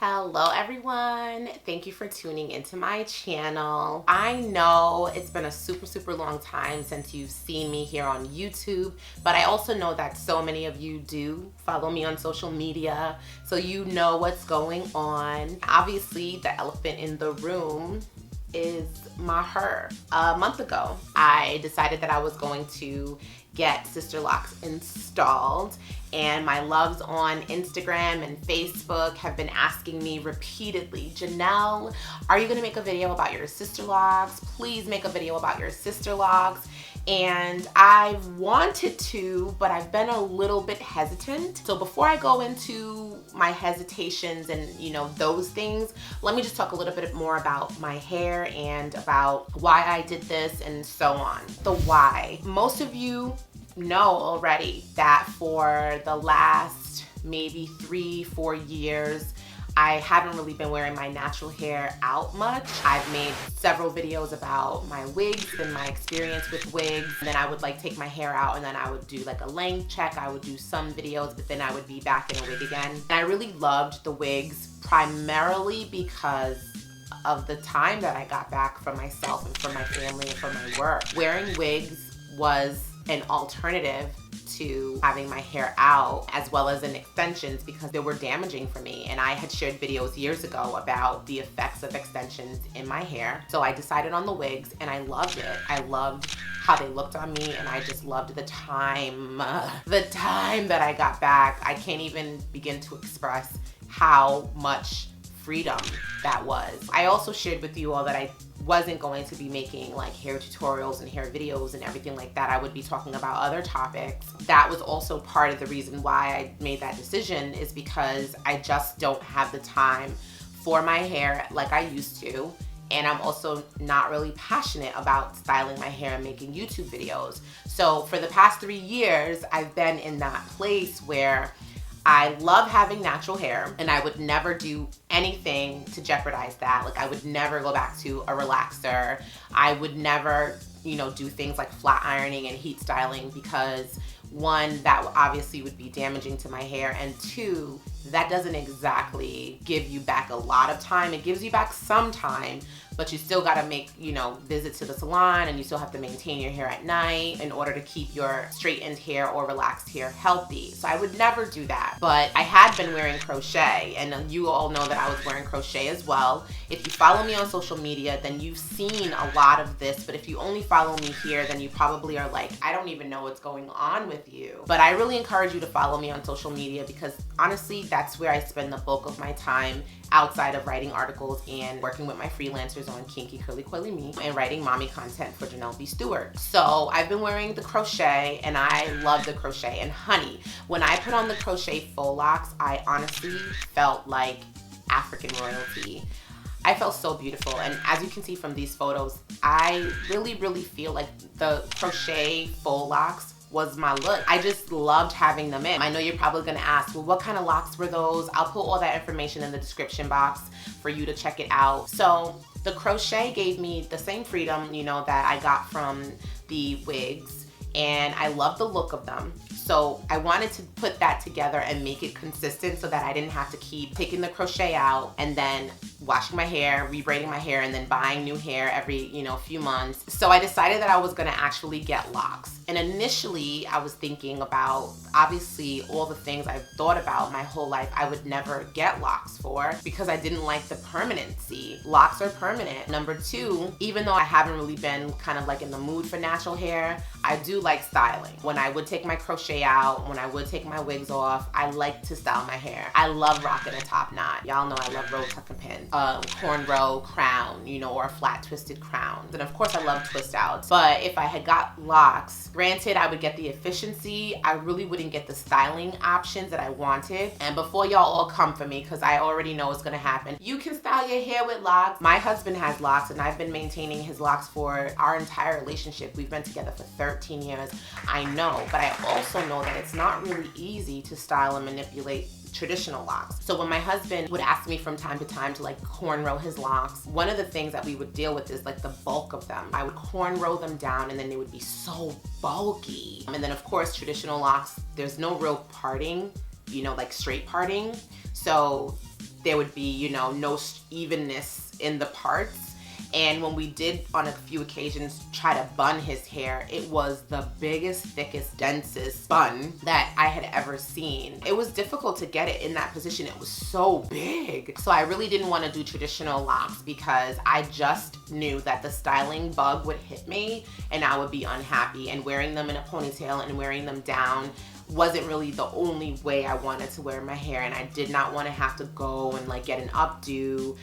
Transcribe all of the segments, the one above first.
Hello everyone, thank you for tuning into my channel. I know it's been a super long time since you've seen me here on YouTube, but I also know that so many of you do follow me on social media, so you know what's going on. Obviously, the elephant in the room is my hair. A month ago, I decided that I was going to get Sisterlocks installed, and my loves on Instagram and Facebook have been asking me repeatedly, Jenell, are you gonna make a video about your Sisterlocks? Please make a video about your Sisterlocks. And I've wanted to, but I've been a little bit hesitant. So before I go into my hesitations and those things, let me just talk a little bit more about my hair and about why I did this and so on. The why. Most of you know already that for the last maybe 3-4 years, I haven't really been wearing my natural hair out much. I've made several videos about my wigs and my experience with wigs. And then I would take my hair out and then I would do a length check. I would do some videos, but then I would be back in a wig again. And I really loved the wigs primarily because of the time that I got back for myself and for my family and for my work. Wearing wigs was an alternative to having my hair out, as well as in extensions, because they were damaging for me. And I had shared videos years ago about the effects of extensions in my hair. So I decided on the wigs and I loved it. I loved how they looked on me, and I just loved the time that I got back. I can't even begin to express how much freedom that was. I also shared with you all that I wasn't going to be making hair tutorials and hair videos and everything like that. I would be talking about other topics. That was also part of the reason why I made that decision, is because I just don't have the time for my hair like I used to. And I'm also not really passionate about styling my hair and making YouTube videos. So for the past 3 years, I've been in that place where I love having natural hair, and I would never do anything to jeopardize that. I would never go back to a relaxer. I would never, do things like flat ironing and heat styling, because one, that obviously would be damaging to my hair, and two, that doesn't exactly give you back a lot of time. It gives you back some time, but you still gotta make, visits to the salon, and you still have to maintain your hair at night in order to keep your straightened hair or relaxed hair healthy. So I would never do that. But I had been wearing crochet, and you all know that I was wearing crochet as well. If you follow me on social media, then you've seen a lot of this, but if you only follow me here, then you probably are like, I don't even know what's going on with you. But I really encourage you to follow me on social media, because honestly, that's where I spend the bulk of my time outside of writing articles and working with my freelancers on KinkyCurlyCoilyMe and writing mommy content for Jenell Stewart. So I've been wearing the crochet, and I love the crochet. And honey, when I put on the crochet Faux Locs, I honestly felt like African royalty. I felt so beautiful, and as you can see from these photos, I really feel like the crochet Faux Locs was my look. I just loved having them in. I know you're probably gonna ask, well, what kind of locks were those? I'll put all that information in the description box for you to check it out. So the crochet gave me the same freedom, that I got from the wigs, and I love the look of them. So I wanted to put that together and make it consistent so that I didn't have to keep taking the crochet out and then washing my hair, rebraiding my hair, and then buying new hair every, few months. So I decided that I was gonna actually get locks. And initially I was thinking about, obviously, all the things I've thought about my whole life I would never get locks for, because I didn't like the permanency. Locks are permanent. Number two, even though I haven't really been kind of in the mood for natural hair, I do like styling. When I would take my crochet out, when I would take my wigs off, I like to style my hair. I love rocking a top knot. Y'all know I love roll tuck and pin. Cornrow crown, or a flat twisted crown. And of course I love twist outs. But if I had got locks, granted I would get the efficiency, I really wouldn't get the styling options that I wanted. And before y'all all come for me, because I already know what's gonna happen, you can style your hair with locks. My husband has locks, and I've been maintaining his locks for our entire relationship. We've been together for 13 years. I know, but I also know that it's not really easy to style and manipulate traditional locks. So when my husband would ask me from time to time to cornrow his locks, one of the things that we would deal with is the bulk of them. I would cornrow them down, and then they would be so bulky. And then of course traditional locks, there's no real parting, straight parting. So there would be, you know, no evenness in the parts. And when we did on a few occasions try to bun his hair, it was the biggest, thickest, densest bun that I had ever seen. It was difficult to get it in that position. It was so big. So I really didn't want to do traditional locks because I just knew that the styling bug would hit me and I would be unhappy, and wearing them in a ponytail and wearing them down wasn't really the only way I wanted to wear my hair, and I did not want to have to go and like get an updo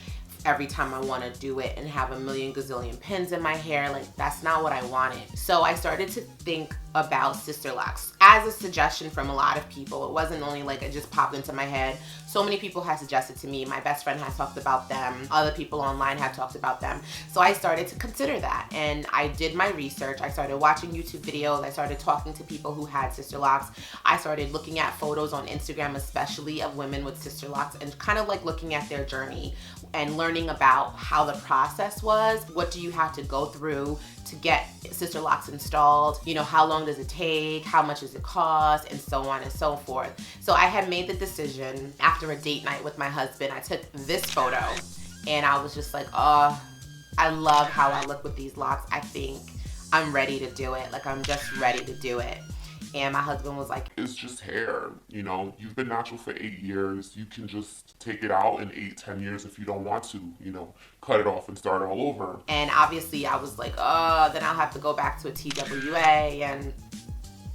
every time I want to do it and have a million gazillion pins in my hair. Like, that's not what I wanted. So I started to think about Sisterlocks as a suggestion from a lot of people. It wasn't only like it just popped into my head. So many people had suggested to me. My best friend has talked about them. Other people online have talked about them. So I started to consider that, and I did my research. I started watching YouTube videos. I started talking to people who had Sisterlocks. I started looking at photos on Instagram, especially of women with Sisterlocks, and kind of like looking at their journey and learning about how the process was. What do you have to go through to get Sisterlocks installed? You know, how long does it take? How much does it cost? And so on and so forth. So I had made the decision after a date night with my husband. I took this photo and I was just like, oh, I love how I look with these locks. I think I'm ready to do it. Like, I'm just ready to do it. And my husband was like, it's just hair, you know, you've been natural for 8 years. You can just take it out in 8-10 years if you don't want to, you know, cut it off and start all over. And obviously I was like, oh, then I'll have to go back to a TWA. And,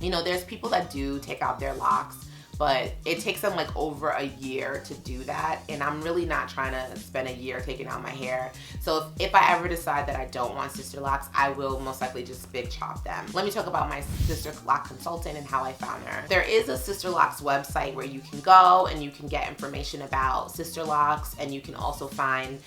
you know, there's people that do take out their locks, but it takes them like over a year to do that. And I'm really not trying to spend a year taking out my hair. So if I ever decide that I don't want Sisterlocks, I will most likely just big chop them. Let me talk about my Sisterlock consultant and how I found her. There is a Sisterlocks website where you can go and you can get information about Sisterlocks, and you can also find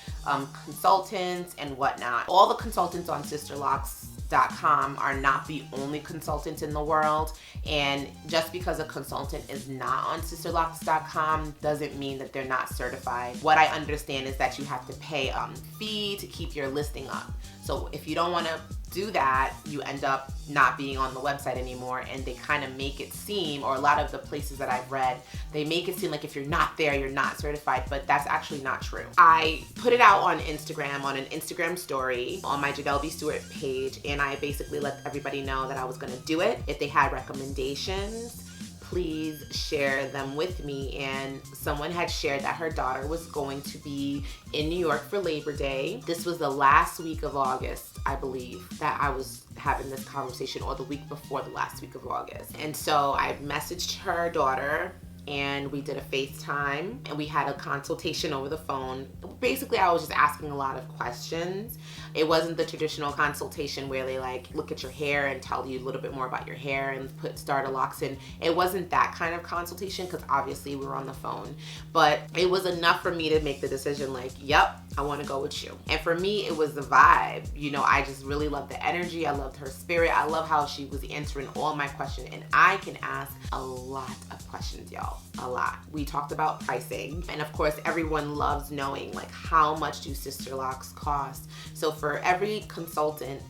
consultants and whatnot. All the consultants on Sisterlocks.com are not the only consultants in the world, and just because a consultant is not on Sisterlocks.com doesn't mean that they're not certified. What I understand is that you have to pay a fee to keep your listing up. So if you don't want to do that, you end up not being on the website anymore, and they kind of make it seem, or a lot of the places that I've read, they make it seem like if you're not there, you're not certified, but that's actually not true. I put it out on Instagram, on an Instagram story, on my Jenell Stewart page, and I basically let everybody know that I was gonna do it. If they had recommendations, please share them with me. And someone had shared that her daughter was going to be in New York for Labor Day. This was the last week of August, I believe, that I was having this conversation, or the week before the last week of August. And so I messaged her daughter, and we did a FaceTime, and we had a consultation over the phone. Basically, I was just asking a lot of questions. It wasn't the traditional consultation where they like look at your hair and tell you a little bit more about your hair and put starter locks in. It wasn't that kind of consultation, because obviously we were on the phone. But it was enough for me to make the decision like, yep, I want to go with you. And for me, it was the vibe. You know, I just really loved the energy. I loved her spirit. I love how she was answering all my questions. And I can ask a lot of questions, y'all. A lot. We talked about pricing, and of course everyone loves knowing like how much do Sisterlocks cost. So for every consultant,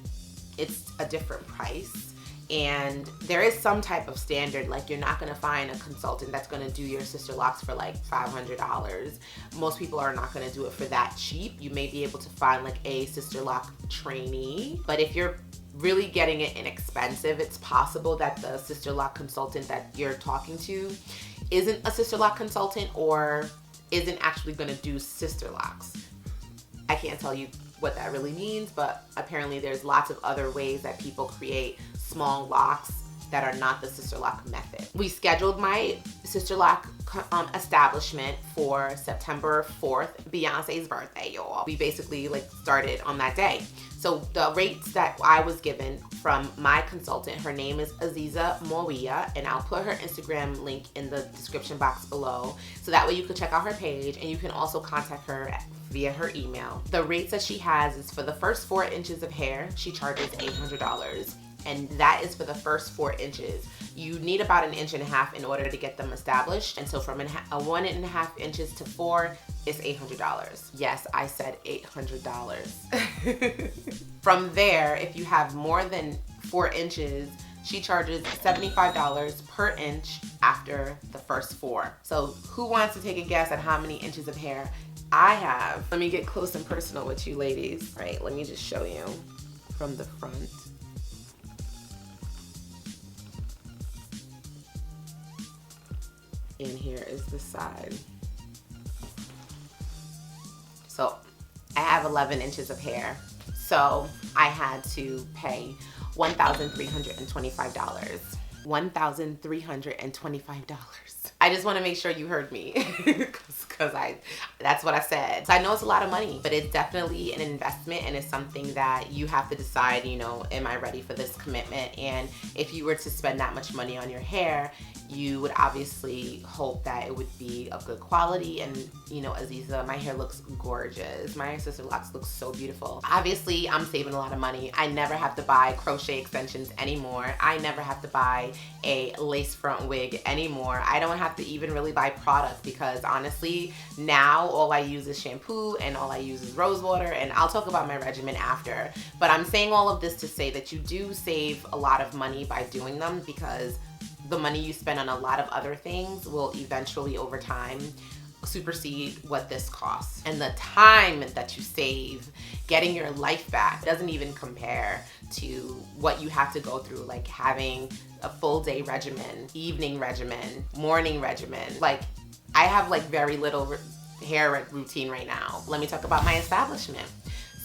it's a different price, and there is some type of standard. Like, you're not going to find a consultant that's going to do your Sisterlocks for like $500. Most people are not going to do it for that cheap. You may be able to find like a Sisterlock trainee, but if you're really getting it inexpensive, it's possible that the Sisterlock consultant that you're talking to isn't a Sisterlock consultant, or isn't actually going to do Sisterlocks. I can't tell you what that really means, but apparently there's lots of other ways that people create small locks that are not the Sisterlock method. We scheduled my Sisterlock establishment for September 4th, Beyonce's birthday, y'all. We basically like started on that day. So the rates that I was given from my consultant, her name is Aziza Moia, and I'll put her Instagram link in the description box below, so that way you can check out her page, and you can also contact her via her email. The rates that she has is for the first 4 inches of hair, she charges $800. And that is for the first 4 inches. You need about 1.5 inches in order to get them established. And so from 1.5 inches to 4 is $800. Yes, I said $800. From there, if you have more than 4 inches, she charges $75 per inch after the first 4. So who wants to take a guess at how many inches of hair I have? Let me get close and personal with you ladies. All right, let me just show you from the front. And here is the side. So I have 11 inches of hair. So I had to pay $1,325. $1,325. I just want to make sure you heard me because that's what I said. So I know it's a lot of money, but it's definitely an investment, and it's something that you have to decide, you know, am I ready for this commitment? And if you were to spend that much money on your hair, you would obviously hope that it would be of good quality. And you know, Aziza, my hair looks gorgeous. My Sisterlocks looks so beautiful. Obviously, I'm saving a lot of money. I never have to buy crochet extensions anymore. I never have to buy a lace front wig anymore. I don't have to even really buy product because honestly, now all I use is shampoo and all I use is rose water, and I'll talk about my regimen after. But I'm saying all of this to say that you do save a lot of money by doing them, because the money you spend on a lot of other things will eventually over time supersede what this costs. And the time that you save getting your life back doesn't even compare to what you have to go through, like having a full day regimen, evening regimen, morning regimen. Like I have like very little hair routine right now. Let me talk about my establishment.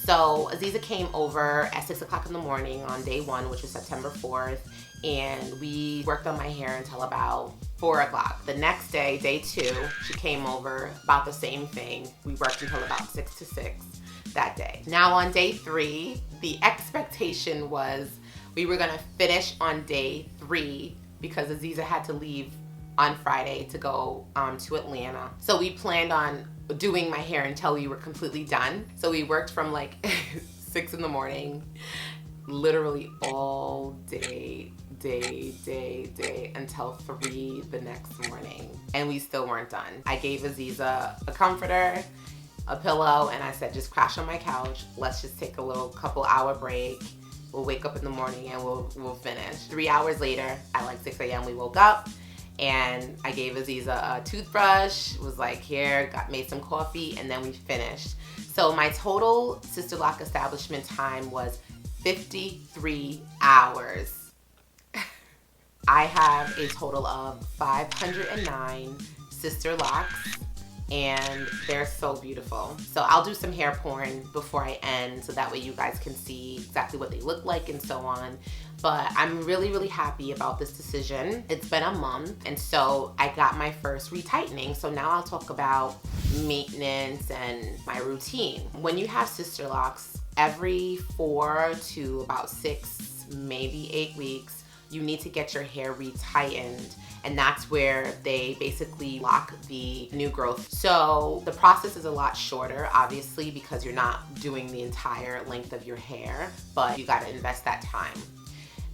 So Aziza came over at 6 o'clock in the morning on day 1, which was September 4th. And we worked on my hair until about 4 o'clock. The next day, day 2, she came over, about the same thing. We worked until about 6 to 6 that day. Now on day 3, the expectation was we were gonna finish on day 3 because Aziza had to leave on Friday to go to Atlanta. So we planned on doing my hair until we were completely done. So we worked from like 6 in the morning, literally all day until 3 the next morning, and we still weren't done. I gave Aziza a comforter, a pillow, and I said, just crash on my couch. Let's just take a little couple hour break. We'll wake up in the morning and we'll finish. 3 hours later, at like 6 a.m. we woke up, and I gave Aziza a toothbrush, was like, here, made some coffee, and then we finished. So my total Sisterlock establishment time was 53 hours. I have a total of 509 Sisterlocks, and they're so beautiful. So I'll do some hair porn before I end, so that way you guys can see exactly what they look like and so on. But I'm really, really happy about this decision. It's been a month, and so I got my first retightening. So now I'll talk about maintenance and my routine. When you have Sisterlocks, every 4 to about 6, maybe 8 weeks, you need to get your hair retightened, and that's where they basically lock the new growth. So the process is a lot shorter, obviously, because you're not doing the entire length of your hair, but you gotta invest that time.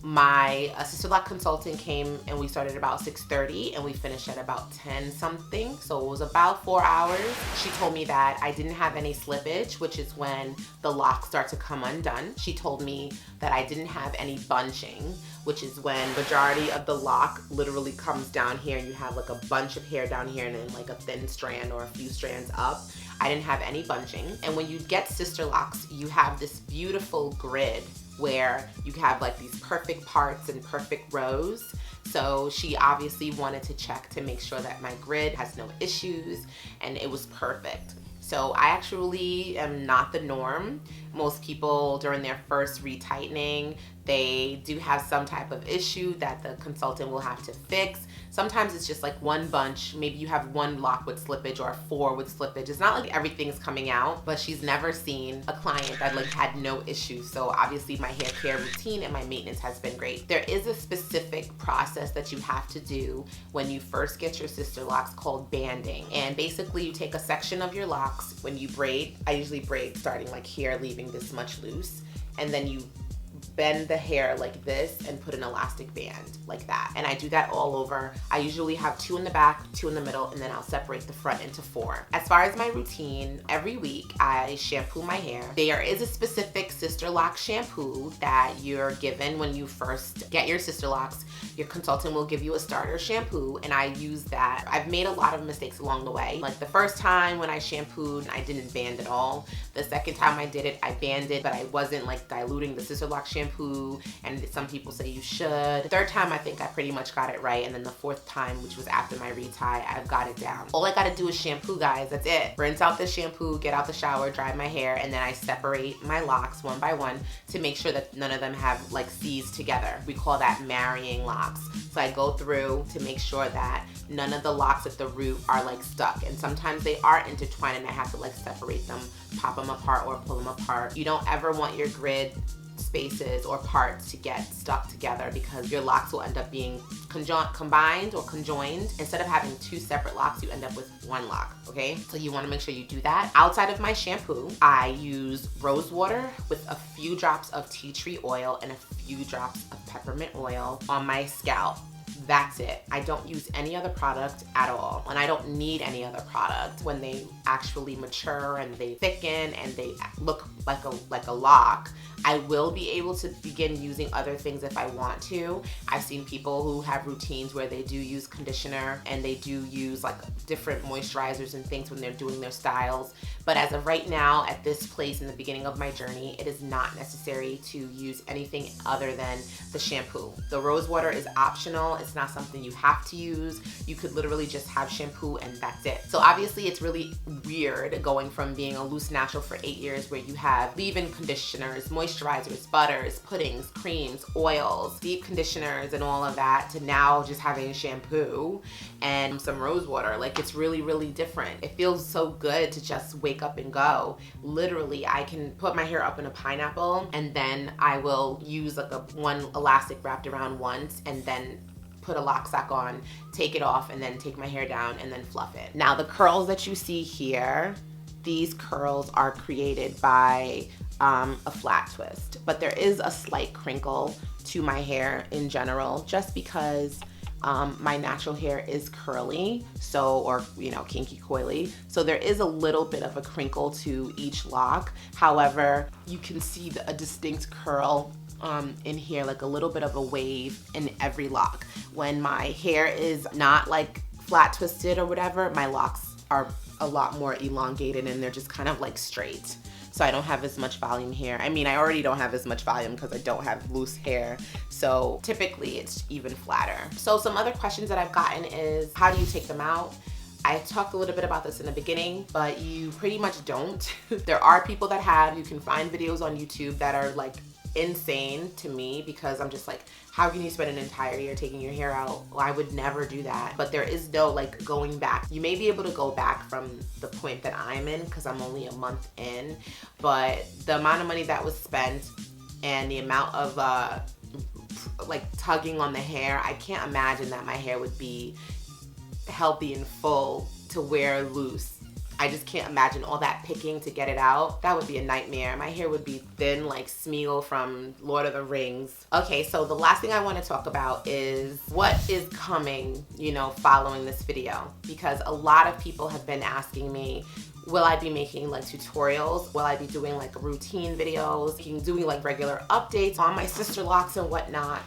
My Sisterlock consultant came and we started about 6:30 and we finished at about 10 something. So it was about 4 hours. She told me that I didn't have any slippage, which is when the locks start to come undone. She told me that I didn't have any bunching, which is when majority of the lock literally comes down here and you have like a bunch of hair down here and then like a thin strand or a few strands up. I didn't have any bunching. And when you get Sisterlocks, you have this beautiful grid where you have like these perfect parts and perfect rows. So she obviously wanted to check to make sure that my grid has no issues, and it was perfect. So I actually am not the norm. Most people during their first retightening, they do have some type of issue that the consultant will have to fix. Sometimes it's just like one bunch. Maybe you have 1 lock with slippage or 4 with slippage. It's not like everything's coming out, but she's never seen a client that like had no issues. So obviously my hair care routine and my maintenance has been great. There is a specific process that you have to do when you first get your Sisterlocks called banding. And basically you take a section of your locks when you braid. I usually braid starting like here, leaving this much loose. And then you bend the hair like this and put an elastic band like that. And I do that all over. I usually have 2 in the back, 2 in the middle, and then I'll separate the front into 4. As far as my routine, every week I shampoo my hair. There is a specific Sisterlocks shampoo that you're given when you first get your Sisterlocks. Your consultant will give you a starter shampoo, and I use that. I've made a lot of mistakes along the way. Like the first time when I shampooed, I didn't band at all. The second time I did it, I banded, but I wasn't like diluting the Sisterlocks shampoo, and some people say you should. The third time, I think I pretty much got it right, and then the fourth time, which was after my retie, I've got it down. All I gotta do is shampoo, guys, that's it. Rinse out the shampoo, get out the shower, dry my hair, and then I separate my locks one by one to make sure that none of them have like seized together. We call that marrying locks. So I go through to make sure that none of the locks at the root are like stuck, and sometimes they are intertwined and I have to like separate them, pop them apart or pull them apart. You don't ever want your grid spaces or parts to get stuck together because your locks will end up being combined or conjoined. Instead of having 2 separate locks, you end up with 1 lock, okay? So you wanna make sure you do that. Outside of my shampoo, I use rose water with a few drops of tea tree oil and a few drops of peppermint oil on my scalp. That's it. I don't use any other product at all, and I don't need any other product. When they actually mature and they thicken and they look like a lock, I will be able to begin using other things if I want to. I've seen people who have routines where they do use conditioner and they do use like different moisturizers and things when they're doing their styles. But as of right now, at this place in the beginning of my journey, it is not necessary to use anything other than the shampoo. The rose water is optional. It's not something you have to use. You could literally just have shampoo and that's it. So obviously it's really weird going from being a loose natural for 8 years where you have leave-in conditioners, moisturizers, butters, puddings, creams, oils, deep conditioners and all of that to now just having shampoo and some rose water. Like it's really, really different. It feels so good to just wake up and go. Literally, I can put my hair up in a pineapple and then I will use like one elastic wrapped around once and then put a lock sock on, take it off, and then take my hair down and then fluff it. Now the curls that you see here, these curls are created by a flat twist, but there is a slight crinkle to my hair in general just because my natural hair is curly, so, or you know, kinky coily, so there is a little bit of a crinkle to each lock. However, you can see a distinct curl in here, like a little bit of a wave in every lock. When my hair is not like flat twisted or whatever, my locks are a lot more elongated and they're just kind of like straight. So I don't have as much volume here. I mean, I already don't have as much volume because I don't have loose hair. So typically it's even flatter. So some other questions that I've gotten is, how do you take them out? I talked a little bit about this in the beginning, but you pretty much don't. There are people that have. You can find videos on YouTube that are like insane to me because I'm just like, how can you spend an entire year taking your hair out? Well, I would never do that. But there is no like going back. You may be able to go back from the point that I'm in because I'm only a month in, but the amount of money that was spent and the amount of like tugging on the hair, I can't imagine that my hair would be healthy and full to wear loose. I just can't imagine all that picking to get it out. That would be a nightmare. My hair would be thin like Smeagol from Lord of the Rings. Okay, so the last thing I want to talk about is what is coming, you know, following this video. Because a lot of people have been asking me, will I be making like tutorials? Will I be doing like routine videos? Doing like regular updates on my Sisterlocks and whatnot?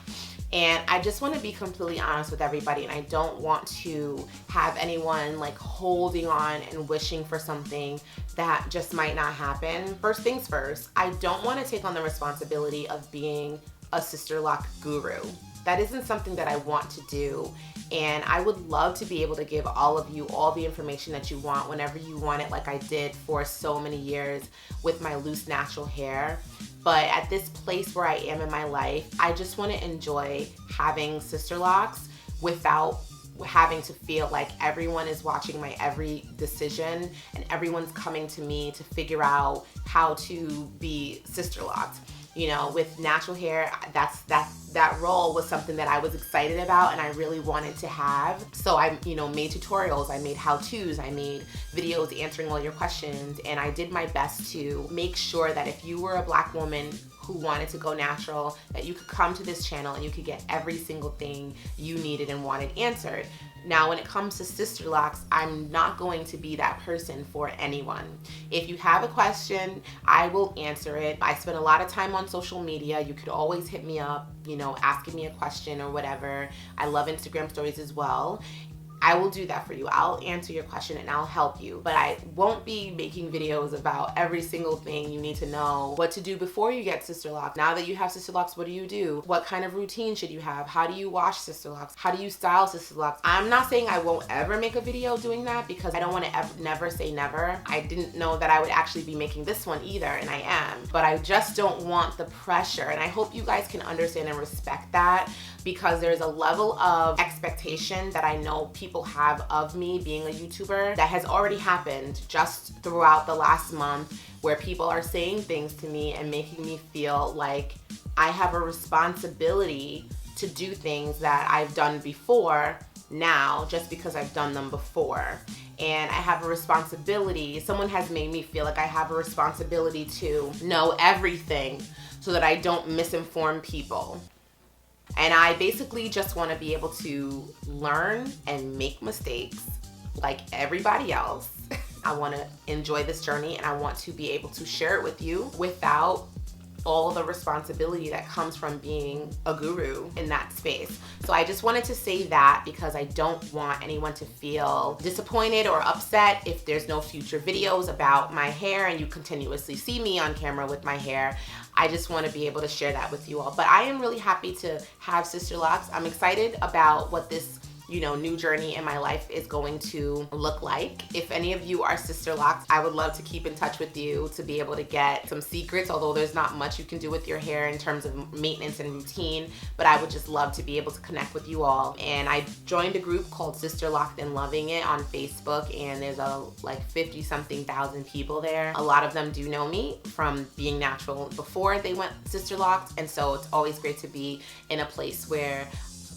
And I just want to be completely honest with everybody, and I don't want to have anyone like holding on and wishing for something that just might not happen. First things first, I don't want to take on the responsibility of being a Sisterlock guru. That isn't something that I want to do, and I would love to be able to give all of you all the information that you want whenever you want it, like I did for so many years with my loose natural hair. But at this place where I am in my life, I just want to enjoy having Sisterlocks without having to feel like everyone is watching my every decision and everyone's coming to me to figure out how to be Sisterlocked. You know, with natural hair, that's that role was something that I was excited about and I really wanted to have. So I, made tutorials, I made how-tos, I made videos answering all your questions, and I did my best to make sure that if you were a Black woman who wanted to go natural, that you could come to this channel and you could get every single thing you needed and wanted answered. Now, when it comes to Sisterlocks, I'm not going to be that person for anyone. If you have a question, I will answer it. I spend a lot of time on social media. You could always hit me up, asking me a question or whatever. I love Instagram stories as well. I will do that for you. I'll answer your question and I'll help you, but I won't be making videos about every single thing you need to know what to do before you get Sisterlocks. Now that you have Sisterlocks, what do you do? What kind of routine should you have? How do you wash Sisterlocks? How do you style Sisterlocks? I'm not saying I won't ever make a video doing that, because I don't want to never say never. I didn't know that I would actually be making this one either, and I am, but I just don't want the pressure, and I hope you guys can understand and respect that, because there's a level of expectation that I know people have of me being a YouTuber that has already happened just throughout the last month, where people are saying things to me and making me feel like I have a responsibility to do things that I've done before now just because I've done them before. And I have a responsibility, someone has made me feel like I have a responsibility to know everything so that I don't misinform people. And I basically just want to be able to learn and make mistakes like everybody else. I want to enjoy this journey, and I want to be able to share it with you without all the responsibility that comes from being a guru in that space. So I just wanted to say that, because I don't want anyone to feel disappointed or upset if there's no future videos about my hair and you continuously see me on camera with my hair. I just want to be able to share that with you all. But I am really happy to have Sisterlocks. I'm excited about what this new journey in my life is going to look like. If any of you are Sisterlocks, I would love to keep in touch with you to be able to get some secrets, although there's not much you can do with your hair in terms of maintenance and routine, but I would just love to be able to connect with you all. And I joined a group called Sisterlocked and Loving It on Facebook, and there's like 50-something thousand people there. A lot of them do know me from being natural before they went Sisterlocked, and so it's always great to be in a place where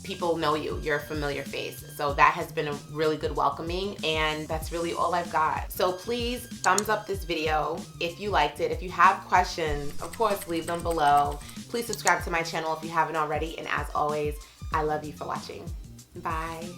people know you, you're a familiar face. So that has been a really good welcoming, and that's really all I've got. So please thumbs up this video if you liked it. If you have questions, of course, leave them below. Please subscribe to my channel if you haven't already, and as always, I love you for watching. Bye.